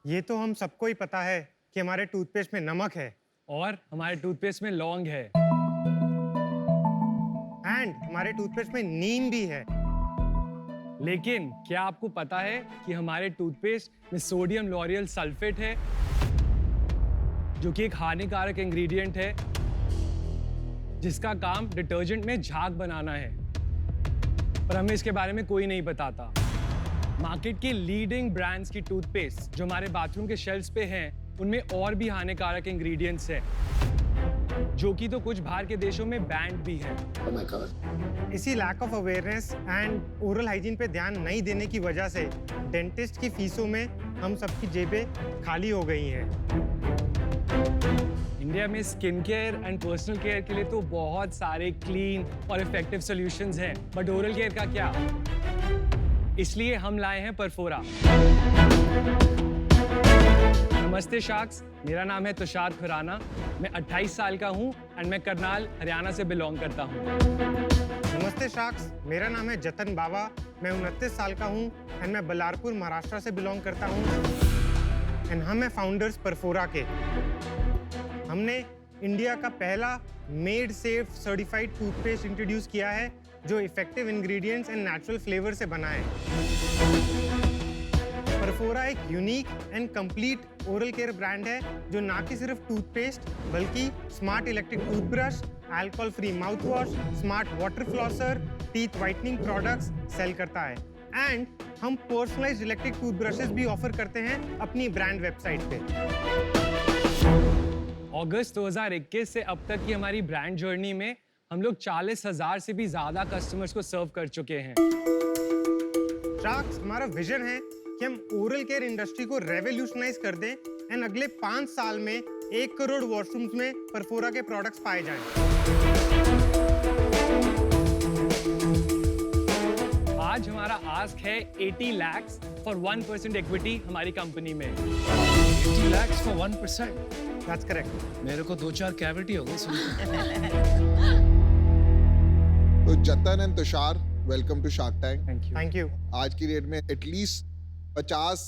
ये तो हम सबको ही पता है कि हमारे टूथपेस्ट में नमक है और हमारे टूथपेस्ट में लौंग है। एंड हमारे टूथपेस्ट में नीम भी है। लेकिन क्या आपको पता है कि हमारे टूथपेस्ट में सोडियम लॉरियल सल्फेट है, जो कि एक हानिकारक इंग्रेडिएंट है जिसका काम डिटर्जेंट में झाग बनाना है, पर हमें इसके बारे में कोई नहीं बताता। मार्केट के लीडिंग ब्रांड्स की टूथपेस्ट जो हमारे बाथरूम के शेल्फ्स पे हैं, उनमें और भी हानिकारक इंग्रेडिएंट्स हैं, जो कि तो कुछ बाहर के देशों में बैंड भी है। Oh my God. इसी lack of awareness and oral hygiene पे ध्यान नहीं देने की वजह से डेंटिस्ट की फीसों में हम सबकी जेबें खाली हो गई हैं। इंडिया में skin care and personal care के लिए तो बहुत सारे क्लीन और इफेक्टिव सॉल्यूशंस हैं, बट ओरल केयर का क्या? इसलिए हम लाए हैं परफोरा। नमस्ते शार्क्स, मेरा नाम है तुषार खुराना। मैं 28 साल का हूँ एंड मैं करनाल, हरियाणा से बिलोंग करता हूँ। नमस्ते शार्क्स, मेरा नाम है जतन बावा। मैं 29 साल का हूँ एंड मैं बल्लारपुर, महाराष्ट्र से बिलोंग करता हूँ। एंड हम हैं फाउंडर्स परफोरा के। हमने इंडिया का पहला made safe certified toothpaste introduce किया है जो effective ingredients and natural flavour से बना है। परफोरा एक unique and complete oral care brand है जो ना कि सिर्फ टूथपेस्ट बल्कि smart electric toothbrush, alcohol free mouthwash, smart water flosser, teeth whitening products sell करता है। एंड हम पर्सनलाइज्ड इलेक्ट्रिक टूथब्रशेस भी ऑफर करते हैं अपनी ब्रांड वेबसाइट पे। अगस्त 2021 से अब तक की हमारी ब्रांड जर्नी में हम लोग 40,000 से भी ज्यादा कस्टमर्स को सर्व कर चुके हैं। शार्क्स, हमारा विजन है कि हम ओरल केयर इंडस्ट्री को रेवोल्यूशनाइज कर दें एंड अगले 5 साल में 1 करोड़ वॉशरूम्स में परफोरा के प्रोडक्ट्स पाए जाएं। आज हमारा आस्क है 80 lakhs फॉर 1% इक्विटी हमारी कंपनी में। 80 lakhs for 1%. That's correct. मेरे को 2-4 कैविटी हो गई सुन तो Jatan and Tushar, welcome to Shark Tank. Thank you. Thank you. आज की डेट में एटलीस्ट 50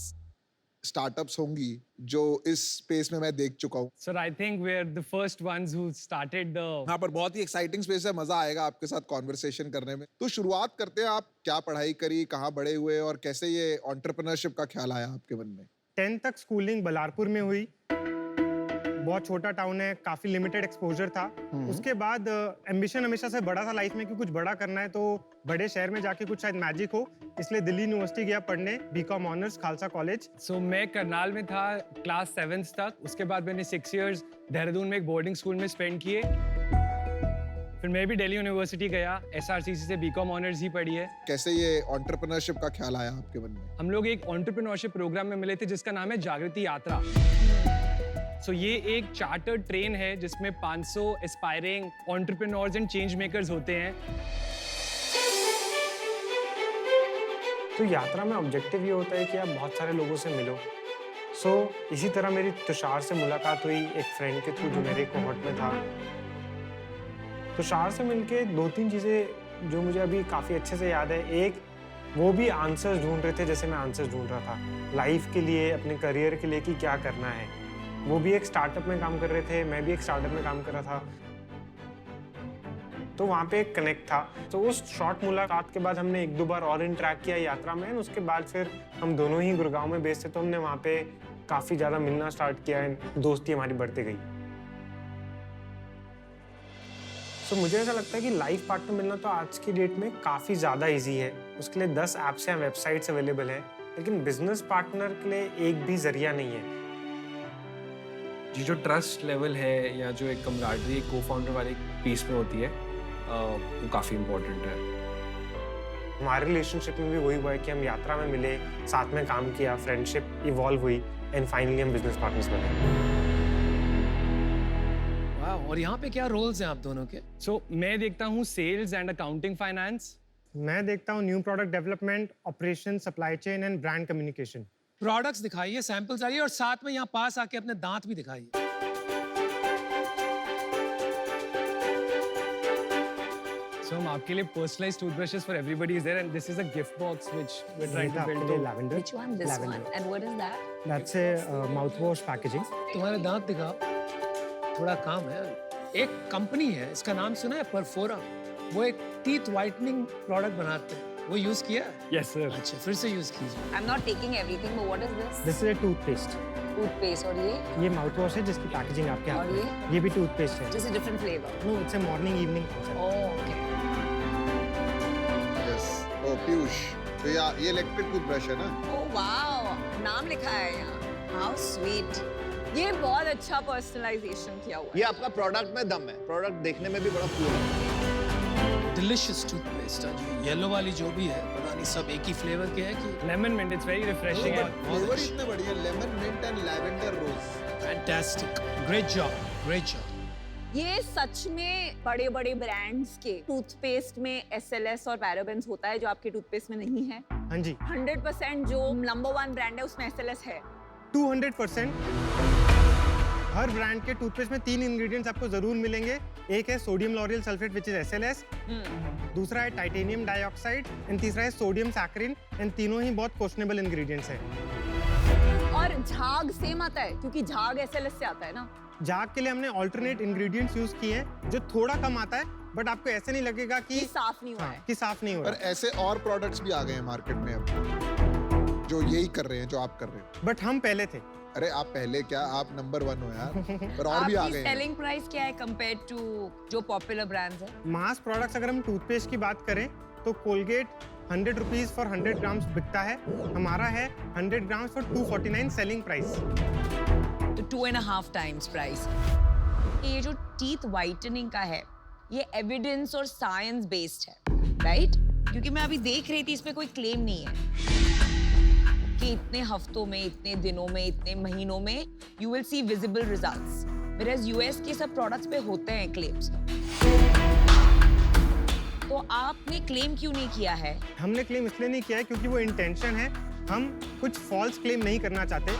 स्टार्टअप्स होंगी जो इस स्पेस में मैं देख चुका हूँ। Sir, I think we are the first ones who started the हाँ, पर बहुत ही एक्साइटिंग स्पेस है, मजा आएगा आपके साथ कॉन्वर्सेशन करने में। तो शुरुआत करते हैं, आप क्या पढ़ाई करी, कहाँ बड़े हुए और कैसे ये एंटरप्रेन्योरशिप का ख्याल आया आपके मन में? 10th तक स्कूलिंग बल्लारपुर में हुई। बहुत छोटा टाउन है, काफी लिमिटेड एक्सपोजर था। उसके बाद एम्बिशन हमेशा से बड़ा था लाइफ में कि कुछ बड़ा करना है, तो बड़े शहर में जाके कुछ शायद मैजिक हो, इसलिए दिल्ली यूनिवर्सिटी गया पढ़ने, बीकॉम ऑनर्स खालसा कॉलेज। सो मैं करनाल में था क्लास 7th तक। उसके बाद मैंने 6 years देहरादून में एक बोर्डिंग स्कूल में स्पेंड किए। फिर मैं भी दिल्ली यूनिवर्सिटी गया, SRCC से बीकॉम ऑनर्स ही पढ़ी है। कैसे ये एंटरप्रेन्योरशिप का ख्याल आया आपके मन में? हम लोग एक एंटरप्रेन्योरशिप प्रोग्राम में मिले थे जिसका नाम है जागृति यात्रा। सो ये एक चार्टर्ड ट्रेन है जिसमें 500 aspiring entrepreneurs and change makers होते हैं। तो यात्रा में ऑब्जेक्टिव ये होता है कि आप बहुत सारे लोगों से मिलो। इसी तरह मेरी तुषार से मुलाकात हुई एक फ्रेंड के थ्रू जो मेरे कोहॉर्ट में था। तुषार से मिलके 2-3 चीज़ें जो मुझे अभी काफ़ी अच्छे से याद है। एक, वो भी आंसर्स ढूंढ रहे थे जैसे मैं आंसर्स ढूंढ रहा था लाइफ के लिए, अपने करियर के लिए कि क्या करना है। वो भी एक स्टार्टअप में काम कर रहे थे, मैं भी एक स्टार्टअप में काम कर रहा था, तो वहाँ पे एक कनेक्ट था। तो उस शॉर्ट मुलाकात के बाद हमने 1-2 बार और इंटरेक्ट किया यात्रा में। उसके बाद फिर हम दोनों ही गुड़गांव में बेस्ड थे, तो हमने वहाँ पे काफ़ी ज़्यादा मिलना स्टार्ट किया, दोस्ती हमारी बढ़ती गई। तो मुझे ऐसा लगता है कि लाइफ पार्टनर मिलना तो आज की डेट में काफ़ी ज़्यादा ईजी है। उसके लिए 10 ऐप्स या वेबसाइट्स अवेलेबल हैं, लेकिन बिजनेस पार्टनर के लिए एक भी जरिया नहीं है। ये जो ट्रस्ट लेवल है या जो एक कमराडरी को फाउंडर वाले पीस में होती है, वो काफ़ी इम्पोर्टेंट है। हमारे रिलेशनशिप में भी वही हुआ है कि हम यात्रा में मिले, साथ में काम किया, फ्रेंडशिप इवॉल्व हुई एंड फाइनली हम बिजनेस पार्टनर्स बने। वाह, और यहाँ पे क्या रोल्स हैं आप दोनों के? सो मैं देखता हूँ सेल्स एंड अकाउंटिंग फाइनेंस। मैं देखता हूँ new product development, operation, supply chain and brand communication. Products दिखाइए, सैंपल्स आइए और साथ में यहाँ पास आके अपने दांत भी दिखाइए। So हम आपके लिए personalized toothbrushes for everybody is there and this is a gift box which we're trying to build. lavender. Which one? This Lavender. one. And what is that? That's a mouthwash packaging. तुम्हारे दांत दिखाओ, थोड़ा काम है। एक company है, इसका नाम सुना है, परफोरा। वो एक टीथ वाइटनिंग प्रोडक्ट बनाते हैं, वो यूज किया है? Yes, sir. अच्छा, फिर से यूज कीजिए। I'm not taking everything, but what is this? This is a toothpaste. Toothpaste और ये माउथवॉश है जिसकी पैकेजिंग आपके हाथ और में। ये भी टूथपेस्ट है। just a different flavor. No, it's a morning evening. Oh, okay. Yes oh Piyush, तो ये इलेक्ट्रिक टूथब्रश है ना? Oh wow, नाम लिखा है यहाँ। How sweet. ये बहुत अच्छा पर्सनलाइजेशन किया हुआ है। ये आपका प्रोडक्ट में दम है, प्रोडक्ट देखने में भी बड़ा कूल है। डिलिशियस टूथपेस्ट है जी। येलो वाली जो भी है, पता नहीं सब एक ही फ्लेवर के है कि Lemon mint, it's very refreshing. and- flavour इतने बढ़िया, lemon mint and lavender rose. Fantastic. Great job, great job. ये सच में बड़े बड़े ब्रांड्स के टूथपेस्ट में SLS और पैराबेन्स होता है जो आपके टूथपेस्ट में नहीं है। हाँ जी, 100% जो नंबर 1 ब्रांड है उसमें SLS है। 200%। हर ब्रांड के टूथपेस्ट में 3 इंग्रेडिएंट्स आपको जरूर मिलेंगे। एक है sodium L'Oréal sulphate which is SLS, दूसरा है टाइटेनियम डाइऑक्साइड एंड तीसरा है सोडियम सैकरिन। एंड तीनों ही बहुत क्वेश्चनेबल इंग्रेडिएंट्स हैं। और झाग सेम आता है क्योंकि झाग SLS से आता है ना। झाग के लिए हमने ऑल्टरनेट इंग्रेडिएंट्स यूज किए हैं जो थोड़ा कम आता है, बट आपको ऐसे नहीं लगेगा कि ये साफ नहीं हुआ है। कि साफ नहीं हो पर रहा। ऐसे और प्रोडक्ट्स भी आ गए हैं मार्केट में अब, जो यही कर रहे हैं जो आप कर रहे हैं। बट हम पहले थे। अरे आप पहले क्या, आप नंबर 1 हो यार। पर और भी आ आपकी गए हैं। सेलिंग प्राइस क्या है कंपेयर्ड टू जो पॉपुलर ब्रांड्स है? मास प्रोडक्ट्स अगर हम टूथपेस्ट की बात करें तो कोलगेट 100 रुपीज फॉर 100 ग्राम्स बिकता है। हमारा है 100 ग्राम्स फॉर 249 सेलिंग प्राइस। तो 2.5 टाइम्स प्राइस। ये जो टीथ वाइटनिंग का है ये एविडेंस और साइंस बेस्ड है, राइट? क्योंकि मैं अभी देख रही थी इसमें कोई क्लेम नहीं है कि इतने हफ्तों में, इतने दिनों में, इतने महीनों में you will see visible results, whereas US के सब प्रोडक्ट्स पे होते हैं क्लेम्स। तो आपने क्लेम क्यों नहीं किया है? हमने क्लेम इसलिए नहीं किया है क्योंकि वो इंटेंशन है, हम कुछ फॉल्स क्लेम नहीं करना चाहते।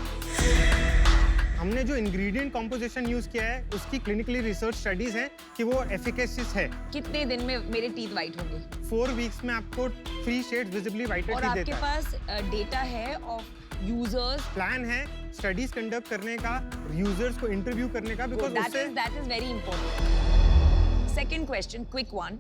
हमने जो इंग्रेडिएंट कॉम्पोजिशन यूज किया है उसकी क्लिनिकली रिसर्च स्टडीज हैं कि वो एफिकेसियस है। कितने दिन में मेरे टीथ वाइट होंगे? 4 वीक्स में आपको 3 शेड्स विजिबली वाइटर और टीथ आपके देता है। पास डेटा है ऑफ यूजर्स? प्लान है स्टडीज कंडक्ट करने का, यूजर्स को इंटरव्यू करने का, because that is very important. Second question, quick one.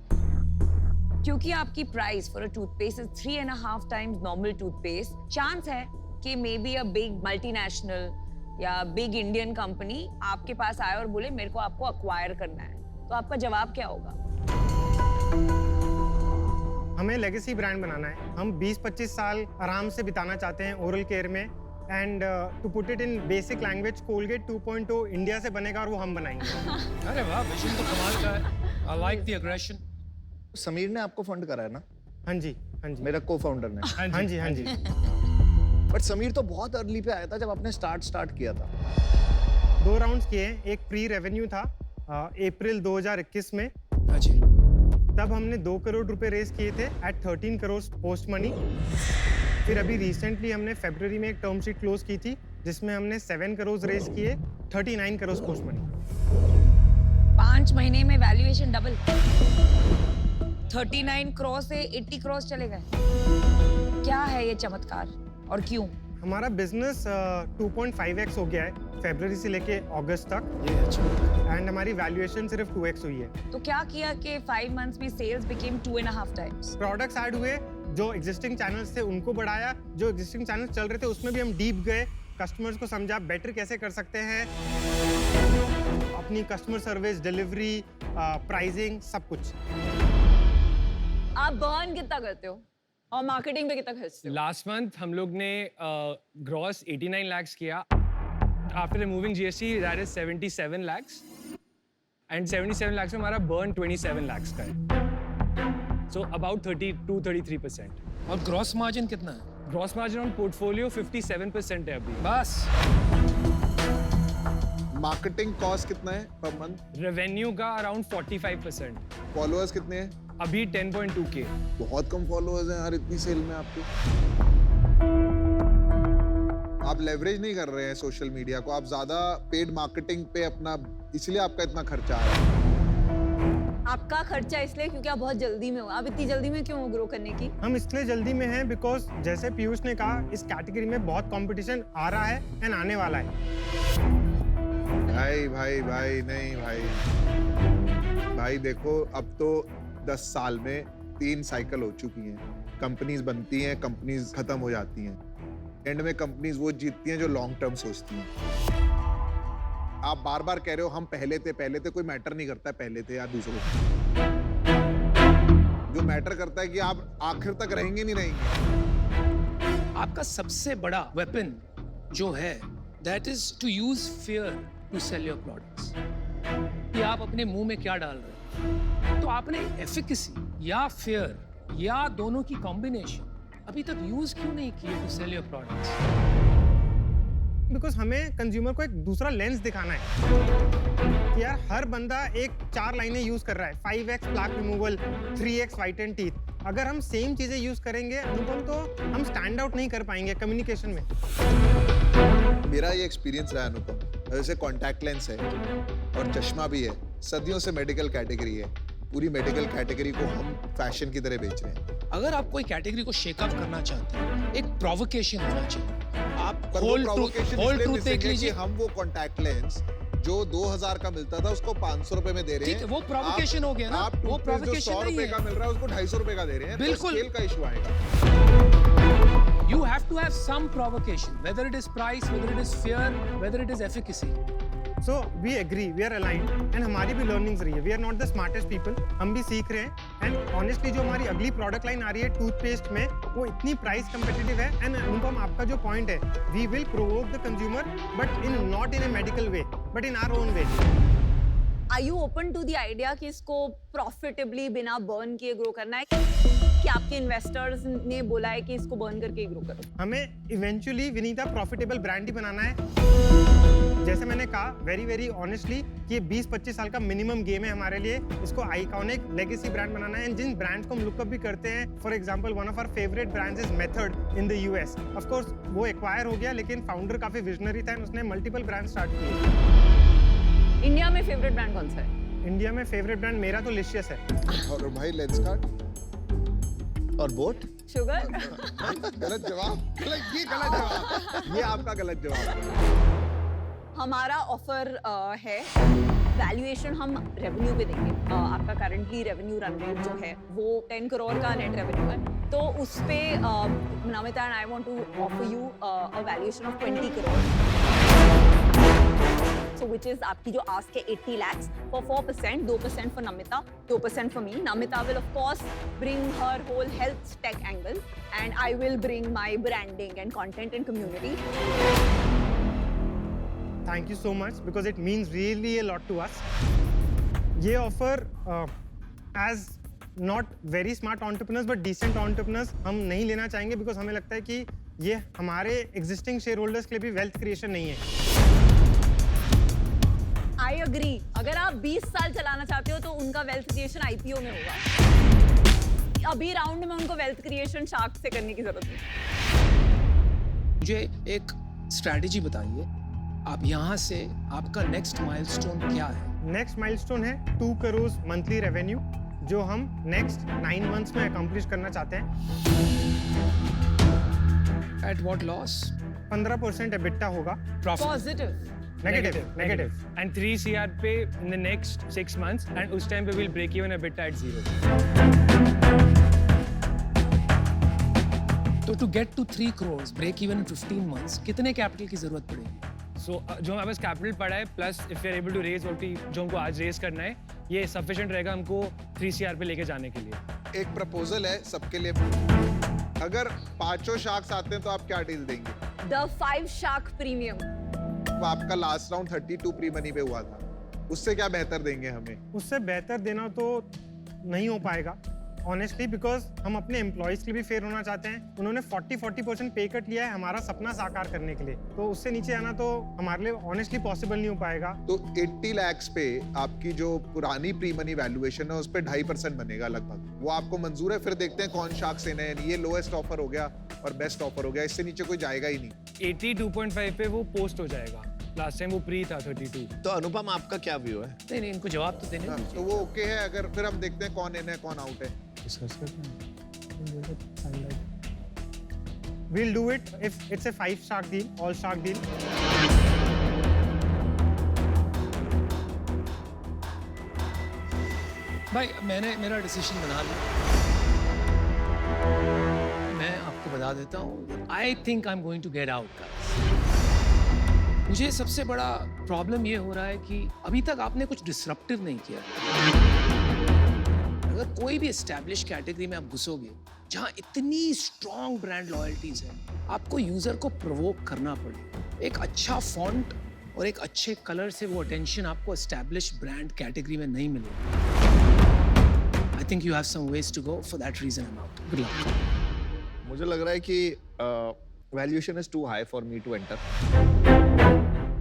क्योंकि आपकी price for a toothpaste is 3.5 times normal toothpaste, chance है कि may be a big multinational या बिग इंडियन कंपनी आपके पास आए और बोले मेरे को आपको अक्वायर करना है, तो आपका जवाब क्या होगा? हमें लेगेसी ब्रांड बनाना है। हम 20-25 साल आराम से बिताना चाहते हैं ओरल केयर में। And to put it in basic language, Colgate 2.0 India से बनेगा और वो हम बनाएंगे। अरे वाह, विजन तो कमाल का है। I like the aggression. Sameer ने आपको फंड करा है ना? हाँ जी, हाँ जी, मेरा को-फाउंडर ने। हाँ जी, हाँ जी। बट समीर तो बहुत अर्ली पे आया था जब आपने स्टार्ट किया था। 2 राउंड्स किए। एक प्री रेवेन्यू था अप्रैल 2021 में, हाँ जी। तब हमने 2 करोड़ रुपए रेज किए थे एट 13 करोड़ पोस्ट मनी। फिर अभी रिसेंटली हमने फरवरी में एक टर्म शीट क्लोज की थी जिसमें हमने 7 करोड़ रेज किए, 39 करोड़ पोस्ट मनी। 5 महीने में वैल्यूएशन डबल, 39 करोड़ से 80 करोड़ चले गए। क्या है ये चमत्कार और क्यों? हमारा बिजनेस 2.5x हो गया है फरवरी से लेके अगस्त तक, ये अच्छा। एंड हमारी वैल्यूएशन सिर्फ 2x हुई है। तो क्या किया कि 5 months में sales became 2.5 times? Products add हुए, जो एग्जिस्टिंग चैनल्स थे उनको बढ़ाया, जो एग्जिस्टिंग चैनल्स चल रहे थे उसमें भी हम डीप गए, कस्टमर्स को समझा बेटर कैसे कर सकते हैं, अपनी कस्टमर सर्विस, डिलीवरी, प्राइसिंग, सब कुछ। आप बर्न कितना करते हो और मार्केटिंग पे कितना खर्चते हो? लास्ट मंथ हम लोग ने ग्रॉस 89 lakhs किया। After removing GST that is 77 lakhs, and 77 lakhs में हमारा बर्न 27 lakhs का है, सो अबाउट 32-33%। और ग्रॉस मार्जिन कितना है? ग्रॉस मार्जिन ऑन पोर्टफोलियो 57% है अभी। बस। मार्केटिंग कॉस्ट कितना है पर मंथ? रेवेन्यू का अराउंड 45%। फॉलोअर्स कितने हैं? अभी 10.2K। बहुत कम फॉलोअर्स हैं यार इतनी सेल में आपके। आप लेवरेज नहीं कर रहे हैं सोशल मीडिया को, आप ज्यादा पेड मार्केटिंग पे अपना, इसलिए आपका इतना खर्चा आ रहा है। आपका खर्चा इसलिए क्योंकि आप बहुत जल्दी में हो। आप इतनी जल्दी में क्यों ग्रो करने की? हम इसलिए जल्दी में हैं बिकॉज जैसे पीयूष ने कहा, इस कैटेगरी में बहुत कंपटीशन आ रहा है एंड आने वाला है। भाई भाई भाई नहीं भाई, भाई देखो अब तो 10 साल में 3 साइकिल हो चुकी हैं। कंपनीज बनती हैं, कंपनीज खत्म हो जाती हैं, एंड में कंपनीज वो जीतती हैं जो लॉन्ग टर्म सोचती हैं। आप बार बार कह रहे हो हम पहले थे, कोई मैटर नहीं करता है पहले थे या दूसरों थे। जो मैटर करता है कि आप आखिर तक रहेंगे नहीं रहेंगे। आपका सबसे बड़ा वेपन जो है that is to use fear to sell your products. कि आप अपने मुंह में क्या डाल रहे हैं। तो आपने एफिकेसी या फियर या दोनों की कॉम्बिनेशन अभी तक यूज क्यों नहीं किए to sell your products? Because हमें कंज्यूमर को एक दूसरा लेंस दिखाना है कि यार हर बंदा एक 4 लाइनें यूज कर रहा है, 5x plaque removal, 3x white and teeth. अगर हम सेम चीजें यूज करेंगे अनुपम तो हम स्टैंड आउट नहीं कर पाएंगे कम्युनिकेशन में। मेरा ये एक्सपीरियंस रहा अनुपम, जैसे कॉन्टैक्ट लेंस है और चश्मा भी है, सदियों से मेडिकल कैटेगरी है। पूरी मेडिकल कैटेगरी को हम फैशन की तरह बेच रहे हैं। अगर आप कोई कैटेगरी को शेकअप करना चाहते हैं, एक प्रोवोकेशन होना चाहिए। आप पर वो provocation होल इसलिए ट्रूथ missing देख है कि लीजिए। हम वो कॉन्टैक्ट लेंस जो 2000 का मिलता था उसको 500 रुपए में दे रहे ठीक हैं। है, वो provocation हो गया ना, आप वो toothpaste जो provocation 100 नहीं रुपए है। का मिल रहा है उसको 250 रुपए का दे रहे हैं। बिल्कुल। तो स्केल का इशू आएगा। You have to have some provocation, whether it is price, whether it is fear, whether it is efficacy. So we agree, we are aligned and हमारी भी लर्निंग्स रही है। We are not the smartest people, हम भी सीख रहे हैं। And honestly जो हमारी अगली प्रोडक्ट लाइन आ रही है टूथपेस्ट में, वो इतनी प्राइस कंपेटिटिव है। एंड अनुपम आपका जो पॉइंट है, we will provoke the consumer but in not in a medical way but in our own way. Are you open to the idea कि इसको profitably बिना burn किए ग्रो करना है? कि आपके इन्वेस्टर्स ने बोला है कि इसको बर्न करके ग्रो करो? हमें इवेंचुअली विनीता प्रॉफिटेबल ब्रांड ही बनाना है। जैसे मैंने कहा वेरी ऑनेस्टली कि ये 20-25 साल का मिनिमम गेम है हमारे लिए। इसको आइकॉनिक लेगेसी ब्रांड बनाना है। एंड जिन ब्रांड्स को हम लुकअप भी करते हैं, for example one of our favourite brands is Method in the US. Of course वो एक्वायर हो गया, लेकिन फाउंडर काफी विजनरी था, उसने मल्टीपल ब्रांड स्टार्ट किए। इंडिया में फेवरेट ब्रांड कौन सा है? इंडिया में फेवरेट ब्रांड मेरा तो लिशियस है। और भाई लेंस कार्ड और बोट? शुगर? गलत जवाब। ये गलत जवाब, ये आपका गलत जवाब है। हमारा ऑफर है वैल्यूएशन हम रेवेन्यू पे देंगे। आपका करंटली रेवेन्यू रन रेट जो है वो 10 करोड़ का नेट रेवेन्यू है, तो उस पे Namita and I want to offer you a valuation of 20 crore. So which is आपकी जो ask है 80 lakhs for 4%, 2% for Namita, 2% for me. Namita will of course bring her whole health tech angle and I will bring my branding and content and community. Thank you so much because it means really a lot to us. ये offer as not very smart entrepreneurs but decent entrepreneurs हम नहीं लेना चाहेंगे because हमें लगता है कि ये हमारे एग्जिस्टिंग शेयर होल्डर्स के लिए भी वेल्थ क्रिएशन नहीं है। I agree. अगर आप 20 साल चलाना चाहते हो तो उनका वेल्थ क्रिएशन आईपीओ में होगा। अभी राउंड में उनको वेल्थ क्रिएशन शार्क से करने की जरूरत नहीं। मुझे एक स्ट्रैटेजी बताइए, आप यहाँ से आपका नेक्स्ट माइलस्टोन क्या है? नेक्स्ट माइलस्टोन है 2 करोड़ मंथली रेवेन्यू जो हम नेक्स्ट 9 मंथ्स में अकम्प्लिश करना चाहते हैं। At what loss? 15% एबिटा होगा। Profit positive. Negative and 3 CR पे in the next 6 months and उस टाइम पे will break even EBITDA at 0. तो to get to 3 crores break even in 15 months कितने कैपिटल की जरूरत पड़ेगी? सो जो हमारे पास कैपिटल पड़ा है plus if we are able to raise जो हमको आज रेज करना है, ये सफिशिएंट रहेगा हमको 3 CR पे लेके जाने के लिए। एक प्रपोजल है सबके लिए, अगर 5 शार्क्स आते हैं तो आप क्या डील देंगे? The 5 shark premium. आपका लास्ट राउंड 32 प्री मनी पे हुआ था, उससे क्या बेहतर देंगे हमें? उससे बेहतर देना तो नहीं हो पाएगा ऑनेस्टली बिकॉज हम अपने एम्प्लॉयज के लिए भी फेयर होना चाहते हैं। उन्होंने 40% पे कट लिया है हमारा सपना साकार करने के लिए, तो उससे नीचे आना तो हमारे लिए ऑनेस्टली पॉसिबल नहीं हो पाएगा। तो 80 lakhs पे आपकी जो पुरानी प्री मनी वैल्यूएशन है उस पे 2.5% बनेगा लगभग। वो आपको मंजूर है? फिर देखते हैं कौन शार्क्स इन है। ये लोएस्ट ऑफर हो गया और बेस्ट ऑफर हो गया, इससे नीचे कोई जाएगा ही नहीं। 82.5 पे वो पोस्ट हो जाएगा लास्ट टाइम वो प्री था 32। तो अनुपम आपका क्या व्यू है? नहीं नहीं, इनको जवाब तो देने हाँ, दीजिए। तो वो ओके है। अगर फिर हम देखते हैं कौन इन है कौन आउट है। डिस्कस करते हैं। We'll do it if it's a 5 shark deal, all shark deal. भाई मैंने मेरा डिसीजन बना लिया। मैं आपको बता देता हूँ, I think I am going to get out guys. मुझे सबसे बड़ा प्रॉब्लम ये हो रहा है कि अभी तक आपने कुछ डिसरप्टिव नहीं किया। अगर कोई भी एस्टैब्लिश कैटेगरी में आप घुसोगे जहाँ इतनी स्ट्रॉन्ग ब्रांड लॉयल्टीज है, आपको यूजर को प्रोवोक करना पड़ेगा। एक अच्छा फॉन्ट और एक अच्छे कलर से वो अटेंशन आपको एस्टैब्लिश ब्रांड कैटेगरी में नहीं मिलेगा। I think you have some ways to go, for that reason I am out. Good luck. मुझे लग रहा है कि valuation is too high for me to enter.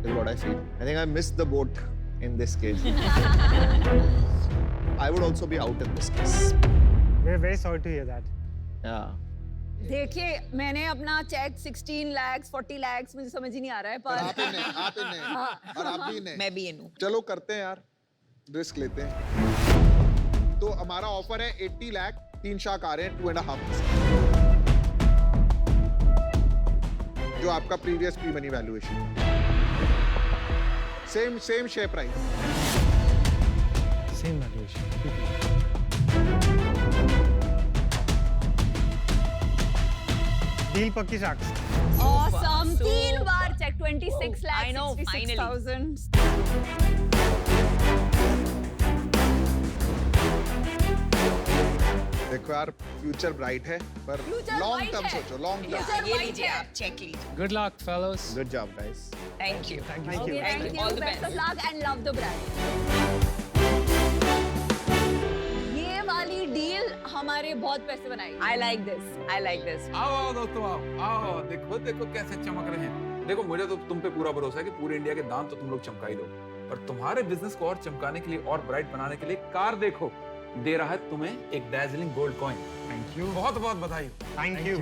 Is what I feel. I think I missed the boat in this case. I would also be out in this case. We're very sorry to hear that. Yeah. देखिए मैंने अपना check 16 lakhs 40 lakhs मुझे समझ ही नहीं आ रहा है पर पर आप इन है, आप इन है, और आप भी इन है। मैं भी इन हूँ। चलो करते हैं यार, रिस्क लेते हैं। तो हमारा ऑफर है 80 लाख, 3 शार्क आ रहे हैं 2.5%, जो आपका previous pre money valuation. Same share price. Same valuation. Deal पक्की sharks. awesome Super. 3 बार चेक 26 I lakhs know, 66,000 देखो यार, फ्यूचर ब्राइट है, पर Future लॉन्ग bright टर्म है। सोचो, लॉन्ग टर्म। Future ये bright लीजिए, है। आप चेक लीजिए। Good luck fellows. Good job, guys. Thank you. Thank Okay, you. thank you. All the Best of best. luck and love the brand. ये वाली deal हमारे बहुत पैसे बनाएगी। I like this. I like this. आओ आओ दोस्तों, आओ आओ, देखो देखो कैसे चमक रहे हैं। देखो मुझे तो तुम पे पूरा भरोसा है कि पूरे इंडिया के दाम तो तुम लोग चमका ही दो, पर तुम्हारे बिजनेस को और चमकाने के लिए और ब्राइट बनाने के लिए कार देखो दे रहा है तुम्हें एक dazzling gold coin. Thank you. बहुत बहुत बधाई। Thank you.